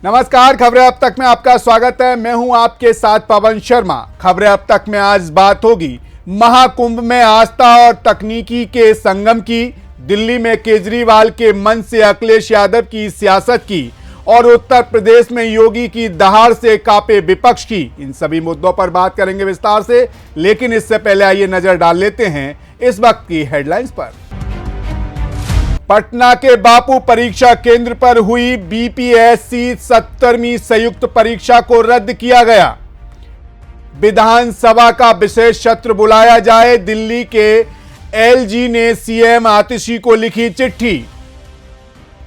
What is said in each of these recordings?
नमस्कार, खबरें अब तक में आपका स्वागत है। मैं हूं आपके साथ पवन शर्मा। खबरें अब तक में आज बात होगी महाकुंभ में आस्था और तकनीकी के संगम की, दिल्ली में केजरीवाल के मन से अखिलेश यादव की सियासत की और उत्तर प्रदेश में योगी की दहाड़ से कांपे विपक्ष की। इन सभी मुद्दों पर बात करेंगे विस्तार से, लेकिन इससे पहले आइए नजर डाल लेते हैं इस वक्त की हेडलाइंस पर। पटना के बापू परीक्षा केंद्र पर हुई बीपीएससी 70वीं संयुक्त परीक्षा को रद्द किया गया। विधानसभा का विशेष सत्र बुलाया जाए, दिल्ली के एलजी ने सीएम आतिशी को लिखी चिट्ठी।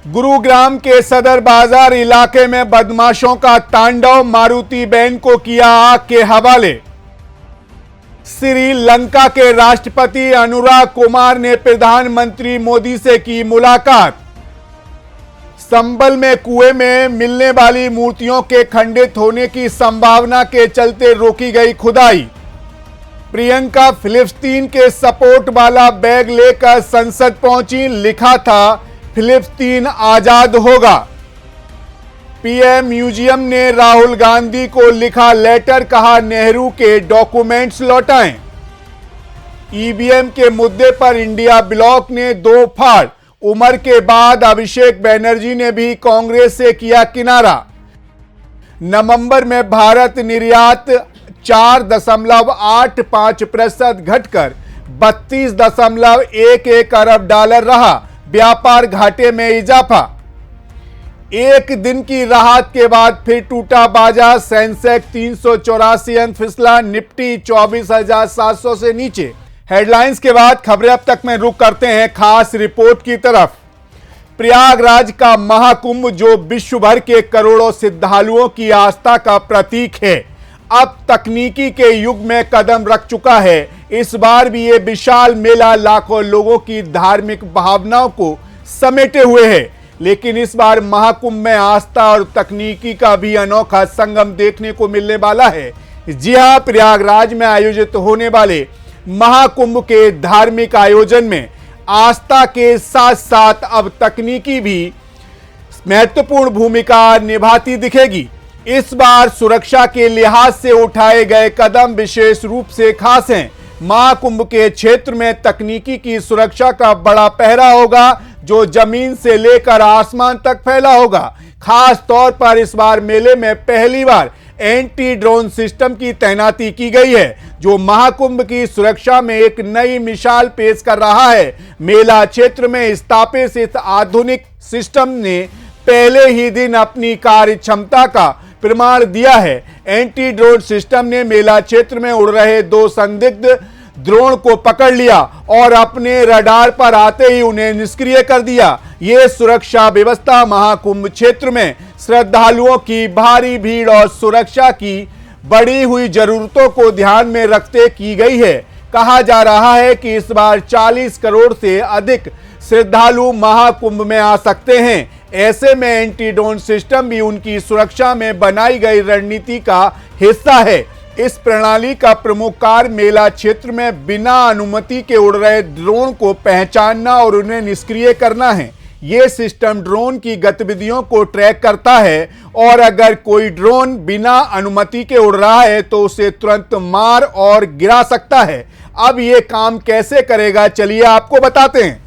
गुरुग्राम के सदर बाजार इलाके में बदमाशों का तांडव, मारुति बहन को किया आग के हवाले। श्रीलंका के राष्ट्रपति अनुराग कुमार ने प्रधानमंत्री मोदी से की मुलाकात। संभल में कुएं में मिलने वाली मूर्तियों के खंडित होने की संभावना के चलते रोकी गई खुदाई। प्रियंका फिलिस्तीन के सपोर्ट वाला बैग लेकर संसद पहुंची, लिखा था फिलिस्तीन आजाद होगा। पीएम म्यूजियम ने राहुल गांधी को लिखा लेटर, कहा नेहरू के डॉक्यूमेंट्स लौटाएं। ईवीएम के मुद्दे पर इंडिया ब्लॉक ने दो फाड़, उमर के बाद अभिषेक बनर्जी ने भी कांग्रेस से किया किनारा। नवंबर में भारत निर्यात 4.85% घटकर 32.11 अरब डॉलर रहा, व्यापार घाटे में इजाफा। एक दिन की राहत के बाद फिर टूटा बाजार, सेंसेक्स 384 अंक फिसला, निफ्टी 24,700 से नीचे। हेडलाइंस के बाद खबरें अब तक में रुक करते हैं खास रिपोर्ट की तरफ। प्रयागराज का महाकुंभ, जो विश्व भर के करोड़ों श्रद्धालुओं की आस्था का प्रतीक है, अब तकनीकी के युग में कदम रख चुका है। इस बार भी ये विशाल मेला लाखों लोगों की धार्मिक भावनाओं को समेटे हुए है, लेकिन इस बार महाकुंभ में आस्था और तकनीकी का भी अनोखा संगम देखने को मिलने वाला है। जी हां, प्रयागराज में आयोजित होने वाले महाकुंभ के धार्मिक आयोजन में आस्था के साथ साथ अब तकनीकी भी महत्वपूर्ण भूमिका निभाती दिखेगी। इस बार सुरक्षा के लिहाज से उठाए गए कदम विशेष रूप से खास हैं। महाकुंभ के क्षेत्र में तकनीकी की सुरक्षा का बड़ा पहरा होगा, जो जमीन से लेकर आसमान तक फैला होगा। खास तौर पर इस बार मेले में पहली बार एंटी ड्रोन सिस्टम की तैनाती की गई है, जो महाकुंभ की सुरक्षा में एक नई मिसाल पेश कर रहा है। मेला क्षेत्र में स्थापित इस आधुनिक सिस्टम ने पहले ही दिन अपनी कार्य क्षमता का प्रमाण दिया है। एंटी ड्रोन सिस्टम ने मेला क्षेत्र में उड़ रहे दो संदिग्ध ड्रोन को पकड़ लिया और अपने रडार पर आते ही उन्हें निष्क्रिय कर दिया। ये सुरक्षा व्यवस्था महाकुंभ क्षेत्र में श्रद्धालुओं की भारी भीड़ और सुरक्षा की बढ़ी हुई जरूरतों को ध्यान में रखते की गई है। कहा जा रहा है कि इस बार 40 करोड़ से अधिक श्रद्धालु महाकुंभ में आ सकते हैं। ऐसे में एंटी ड्रोन सिस्टम भी उनकी सुरक्षा में बनाई गई रणनीति का हिस्सा है। इस प्रणाली का प्रमुख कार्य मेला क्षेत्र में बिना अनुमति के उड़ रहे ड्रोन को पहचानना और उन्हें निष्क्रिय करना है। यह सिस्टम ड्रोन की गतिविधियों को ट्रैक करता है और अगर कोई ड्रोन बिना अनुमति के उड़ रहा है तो उसे तुरंत मार और गिरा सकता है। अब यह काम कैसे करेगा, चलिए आपको बताते हैं।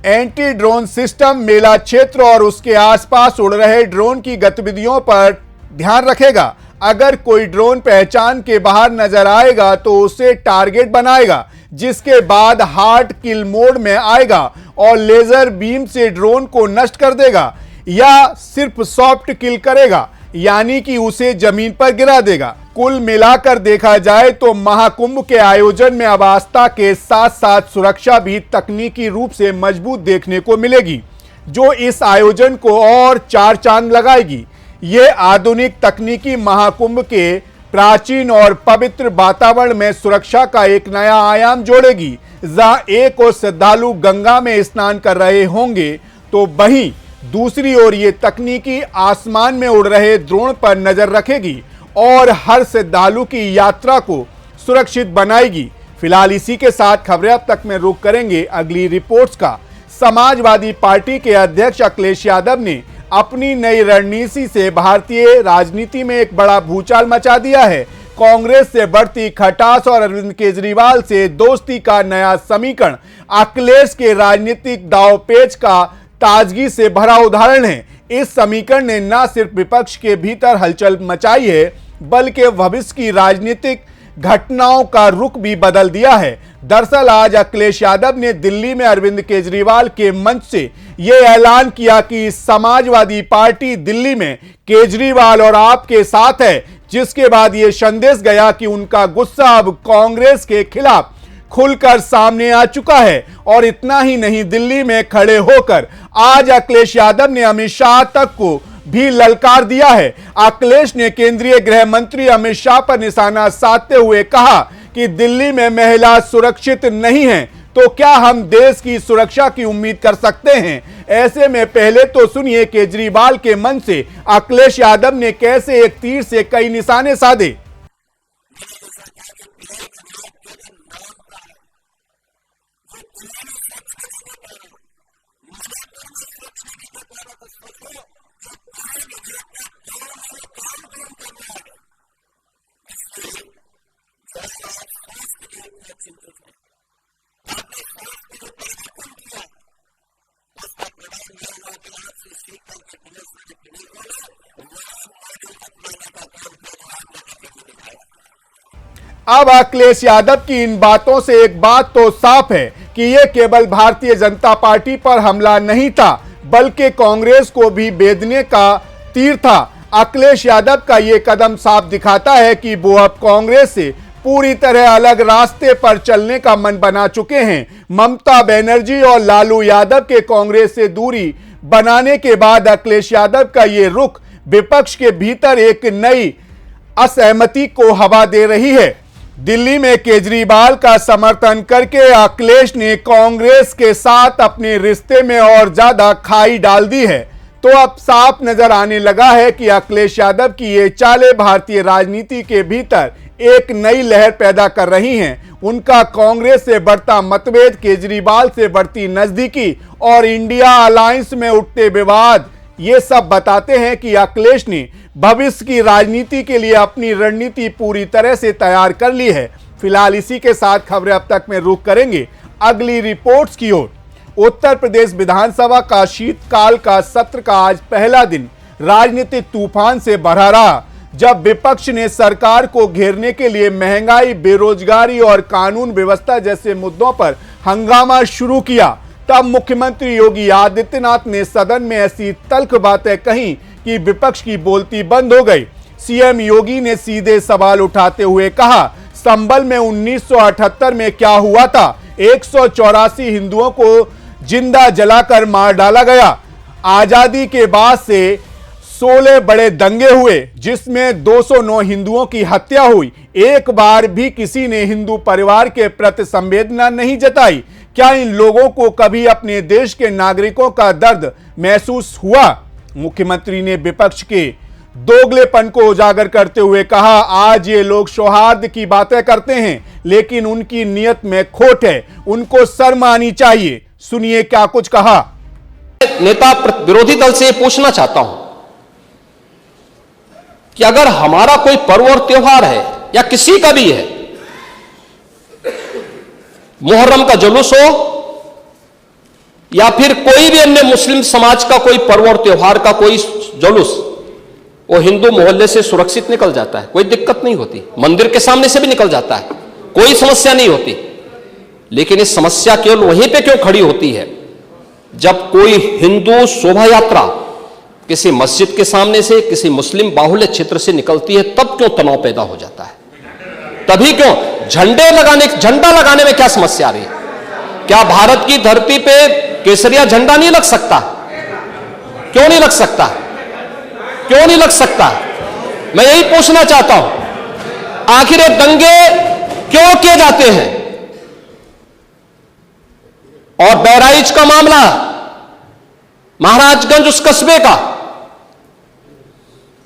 एंटी ड्रोन सिस्टम मेला क्षेत्र और उसके आसपास उड़ रहे ड्रोन की गतिविधियों पर ध्यान रखेगा। अगर कोई ड्रोन पहचान के बाहर नजर आएगा तो उसे टारगेट बनाएगा, जिसके बाद हार्ड किल मोड में आएगा और लेजर बीम से ड्रोन को नष्ट कर देगा, या सिर्फ सॉफ्ट किल करेगा, यानी कि उसे जमीन पर गिरा देगा। कुल मिलाकर देखा जाए तो महाकुंभ के आयोजन में अब आस्था के साथ साथ सुरक्षा भी तकनीकी रूप से मजबूत देखने को मिलेगी, जो इस आयोजन को और चार चांद लगाएगी। ये आधुनिक तकनीकी महाकुंभ के प्राचीन और पवित्र वातावरण में सुरक्षा का एक नया आयाम जोड़ेगी। जहां एक और श्रद्धालु गंगा में स्नान कर रहे होंगे तो वहीं दूसरी ओर ये तकनीकी आसमान में उड़ रहे ड्रोन पर नजर रखेगी और हर श्रद्धालु की यात्रा को सुरक्षित बनाएगी। फिलहाल इसी के साथ खबरें अब तक में रुक करेंगे अगली रिपोर्ट्स का। समाजवादी पार्टी के अध्यक्ष अखिलेश यादव ने अपनी नई रणनीति से भारतीय राजनीति में एक बड़ा भूचाल मचा दिया है। कांग्रेस से बढ़ती खटास और अरविंद केजरीवाल से दोस्ती का नया समीकरण अखिलेश के राजनीतिक दांवपेच का ताजगी से भरा उदाहरण है। इस समीकरण ने न सिर्फ विपक्ष के भीतर हलचल मचाई है, बल्कि भविष्य की राजनीतिक घटनाओं का रुख भी बदल दिया है। दरअसल आज अखिलेश यादव ने दिल्ली में अरविंद केजरीवाल के मंच से यह ऐलान किया कि समाजवादी पार्टी दिल्ली में केजरीवाल और आप के साथ है, जिसके बाद यह संदेश गया कि उनका गुस्सा अब कांग्रेस के खिलाफ खुलकर सामने आ चुका है। और इतना ही नहीं, दिल्ली में खड़े होकर आज अखिलेश यादव ने अमित शाह तक को भी ललकार दिया है। अखिलेश ने केंद्रीय गृह मंत्री अमित शाह पर निशाना साधते हुए कहा कि दिल्ली में महिला सुरक्षित नहीं है, तो क्या हम देश की सुरक्षा की उम्मीद कर सकते हैं? ऐसे में पहले तो सुनिए केजरीवाल के मन से अखिलेश यादव ने कैसे एक तीर से कई निशाने साधे। अब अखिलेश यादव की इन बातों से एक बात तो साफ है कि यह केवल भारतीय जनता पार्टी पर हमला नहीं था, बल्कि कांग्रेस को भी बेधने का तीर था। अखिलेश यादव का यह कदम साफ दिखाता है कि वो अब कांग्रेस से पूरी तरह अलग रास्ते पर चलने का मन बना चुके हैं। ममता बनर्जी और लालू यादव के कांग्रेस से दूरी बनाने के बाद अखिलेश यादव का यह रुख विपक्ष के भीतर एक नई असहमति को हवा दे रही है। दिल्ली में केजरीवाल का समर्थन करके अखिलेश ने कांग्रेस के साथ अपने रिश्ते में और ज्यादा खाई डाल दी है। तो अब साफ नजर आने लगा है कि अखिलेश यादव की ये चालें भारतीय राजनीति के भीतर एक नई लहर पैदा कर रही हैं। उनका कांग्रेस से बढ़ता मतभेद, केजरीवाल से बढ़ती नजदीकी और इंडिया अलायंस में उठते विवाद, ये सब बताते हैं कि अखिलेश ने भविष्य की राजनीति के लिए अपनी रणनीति पूरी तरह से तैयार कर ली है। फिलहाल इसी के साथ खबरें अब तक में रुख करेंगे अगली रिपोर्ट्स की ओर। उत्तर प्रदेश विधानसभा का शीतकाल का सत्र का आज पहला दिन राजनीतिक तूफान से भरा रहा, जब विपक्ष ने सरकार को घेरने के लिए महंगाई, बेरोजगारी और कानून व्यवस्था जैसे मुद्दों पर हंगामा शुरू किया। तब मुख्यमंत्री योगी आदित्यनाथ ने सदन में ऐसी तल्ख बातें कही कि विपक्ष की बोलती बंद हो गई। सीएम योगी ने सीधे सवाल उठाते हुए कहा, संभल में 1978 में क्या हुआ था? 184 हिंदुओं को जिंदा जलाकर मार डाला गया। आजादी के बाद से 16 बड़े दंगे हुए, जिसमें 209 हिंदुओं की हत्या हुई। एक बार भी किसी ने हिंदू परिवार के प्रति संवेदना नहीं जताई। क्या इन लोगों को कभी अपने देश के नागरिकों का दर्द महसूस हुआ? मुख्यमंत्री ने विपक्ष के दोगलेपन को उजागर करते हुए कहा, आज ये लोग सौहार्द की बातें करते हैं, लेकिन उनकी नीयत में खोट है, उनको शर्म आनी चाहिए। सुनिए क्या कुछ कहा। नेता विरोधी दल से पूछना चाहता हूं कि अगर हमारा कोई पर्व और त्योहार है या किसी का भी है, मुहर्रम का जुलूस हो या फिर कोई भी अन्य मुस्लिम समाज का कोई पर्व और त्योहार का कोई जुलूस, वो हिंदू मोहल्ले से सुरक्षित निकल जाता है, कोई दिक्कत नहीं होती। मंदिर के सामने से भी निकल जाता है, कोई समस्या नहीं होती। लेकिन इस समस्या केवल वहीं पे क्यों खड़ी होती है जब कोई हिंदू शोभा यात्रा किसी मस्जिद के सामने से, किसी मुस्लिम बाहुल्य क्षेत्र से निकलती है, तब क्यों तनाव पैदा हो जाता है? तभी क्यों झंडा लगाने में क्या समस्या आ रही है? क्या भारत की धरती पे केसरिया झंडा नहीं लग सकता? क्यों नहीं लग सकता? क्यों नहीं लग सकता? मैं यही पूछना चाहता हूं, आखिर ये दंगे क्यों किए जाते हैं? और बहराइच का मामला, महाराजगंज उस कस्बे का,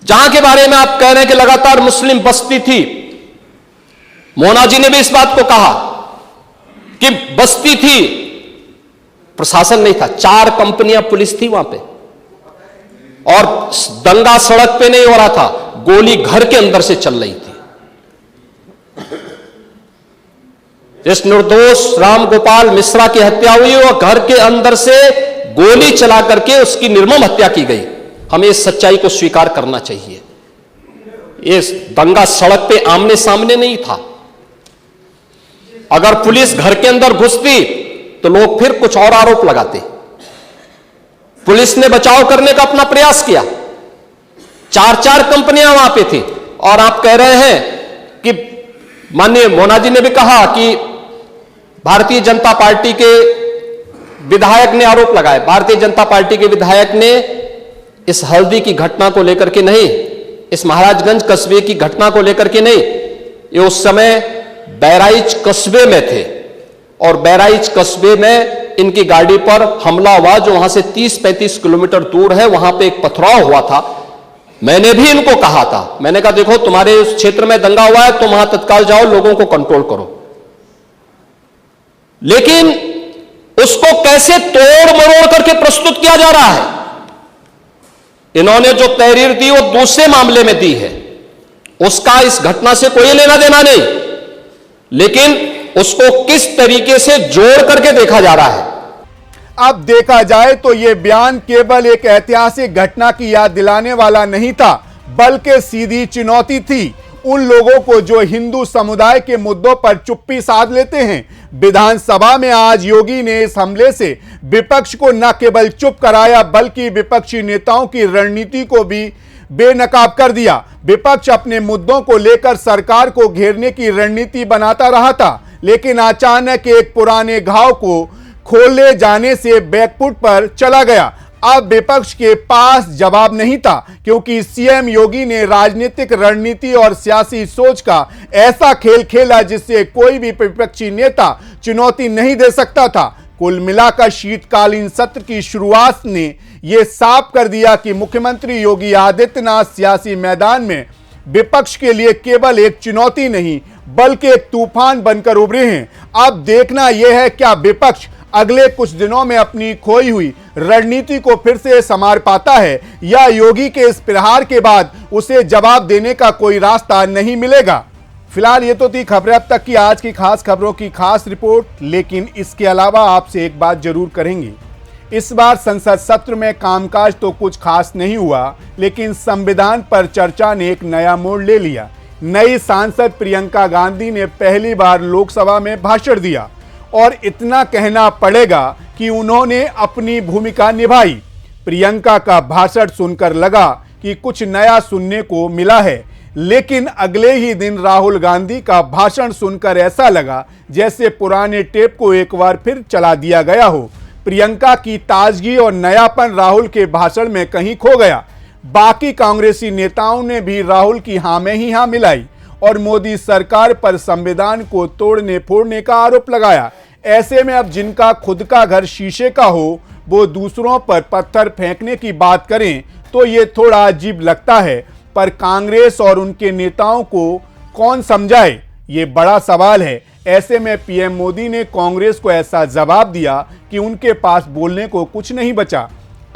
जहां के बारे में आप कह रहे हैं कि लगातार मुस्लिम बस्ती थी, मोना जी ने भी इस बात को कहा कि बस्ती थी, प्रशासन नहीं था, 4 कंपनियां पुलिस थी वहां पे, और दंगा सड़क पे नहीं हो रहा था, गोली घर के अंदर से चल रही थी। जिस निर्दोष राम गोपाल मिश्रा की हत्या हुई और घर के अंदर से गोली चला करके उसकी निर्मम हत्या की गई। हमें इस सच्चाई को स्वीकार करना चाहिए। ये दंगा सड़क पे आमने सामने नहीं था। अगर पुलिस घर के अंदर घुसती तो लोग फिर कुछ और आरोप लगाते। पुलिस ने बचाव करने का अपना प्रयास किया। 4 कंपनियां वहां पे थी और आप कह रहे हैं कि माननीय मोना जी ने भी कहा कि भारतीय जनता पार्टी के विधायक ने आरोप लगाए। भारतीय जनता पार्टी के विधायक ने इस हल्दी की घटना को लेकर के नहीं, इस महाराजगंज कस्बे की घटना को लेकर के नहीं, ये उस समय बहराइच कस्बे में थे और बहराइच कस्बे में इनकी गाड़ी पर हमला हुआ जो वहां से 30-35 किलोमीटर दूर है। वहां पे एक पथराव हुआ था। मैंने भी इनको कहा था, मैंने कहा देखो तुम्हारे उस क्षेत्र में दंगा हुआ है, तुम वहां तत्काल जाओ, लोगों को कंट्रोल करो। लेकिन उसको कैसे तोड़ मरोड़ करके प्रस्तुत किया जा रहा है। इन्होंने जो तहरीर दी वो दूसरे मामले में दी है, उसका इस घटना से कोई लेना देना नहीं, लेकिन उसको किस तरीके से जोड़ करके देखा जा रहा है। अब देखा जाए तो यह बयान केवल एक ऐतिहासिक घटना की याद दिलाने वाला नहीं था, बल्कि सीधी चुनौती थी उन लोगों को जो हिंदू समुदाय के मुद्दों पर चुप्पी साध लेते हैं। विधानसभा में आज योगी ने इस हमले से विपक्ष को न केवल चुप कराया बल्कि विपक्षी नेताओं की रणनीति को भी बेनकाब कर दिया। विपक्ष अपने मुद्दों को लेकर सरकार को घेरने की रणनीति बनाता रहा था, लेकिन अचानक एक पुराने घाव को खोले जाने से बैकफुट पर चला गया। अब विपक्ष के पास जवाब नहीं था, क्योंकि सीएम योगी ने राजनीतिक रणनीति और सियासी सोच का ऐसा खेल खेला जिससे कोई भी विपक्षी नेता चुनौती नहीं दे सकता था। कुल मिलाकर शीतकालीन सत्र की शुरुआत ने यह साफ कर दिया कि मुख्यमंत्री योगी आदित्यनाथ सियासी मैदान में विपक्ष के लिए केवल एक चुनौती नहीं बल्कि एक तूफान बनकर उभरे हैं। अब देखना यह है क्या विपक्ष अगले कुछ दिनों में अपनी खोई हुई रणनीति को फिर से संवार पाता है या योगी के इस प्रहार के बाद उसे जवाब देने का कोई रास्ता नहीं मिलेगा। फिलहाल ये तो थी खबरें अब तक की आज की खास खबरों की खास रिपोर्ट, लेकिन इसके अलावा आपसे एक बात जरूर करेंगे। इस बार संसद सत्र में कामकाज तो कुछ खास नहीं हुआ, लेकिन संविधान पर चर्चा ने एक नया मोड़ ले लिया। नई सांसद प्रियंका गांधी ने पहली बार लोकसभा में भाषण दिया और इतना कहना पड़ेगा कि उन्होंने अपनी भूमिका निभाई। प्रियंका का भाषण सुनकर लगा कि कुछ नया सुनने को मिला है, लेकिन अगले ही दिन राहुल गांधी का भाषण सुनकर ऐसा लगा जैसे पुराने टेप को एक बार फिर चला दिया गया हो। प्रियंका की ताजगी और नयापन राहुल के भाषण में कहीं खो गया। बाकी कांग्रेसी नेताओं ने भी राहुल की हाँ में ही हाँ मिलाई और मोदी सरकार पर संविधान को तोड़ने फोड़ने का आरोप लगाया। ऐसे में अब जिनका खुद का घर शीशे का हो वो दूसरों पर पत्थर फेंकने की बात करें तो ये थोड़ा अजीब लगता है, पर कांग्रेस और उनके नेताओं को कौन समझाए, ये बड़ा सवाल है। ऐसे में पीएम मोदी ने कांग्रेस को ऐसा जवाब दिया कि उनके पास बोलने को कुछ नहीं बचा।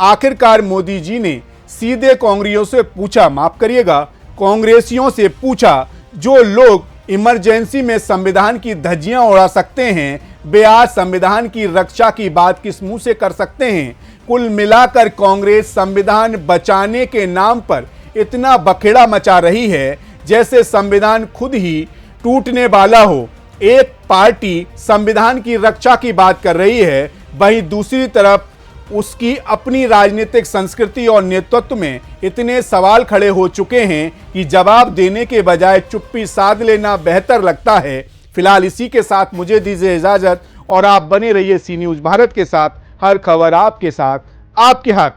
आखिरकार मोदी जी ने सीधे कांग्रेसियों से पूछा, माफ करिएगा, कांग्रेसियों से पूछा, जो लोग इमरजेंसी में संविधान की धज्जियां उड़ा सकते हैं वे आज संविधान की रक्षा की बात किस मुंह से कर सकते हैं। कुल मिलाकर कांग्रेस संविधान बचाने के नाम पर इतना बखेड़ा मचा रही है जैसे संविधान खुद ही टूटने वाला हो। एक पार्टी संविधान की रक्षा की बात कर रही है, वहीं दूसरी तरफ उसकी अपनी राजनीतिक संस्कृति और नेतृत्व में इतने सवाल खड़े हो चुके हैं कि जवाब देने के बजाय चुप्पी साध लेना बेहतर लगता है। फिलहाल इसी के साथ मुझे दीजिए इजाजत और आप बने रहिए सी न्यूज़ भारत के साथ। हर खबर आपके साथ, आपके हाथ।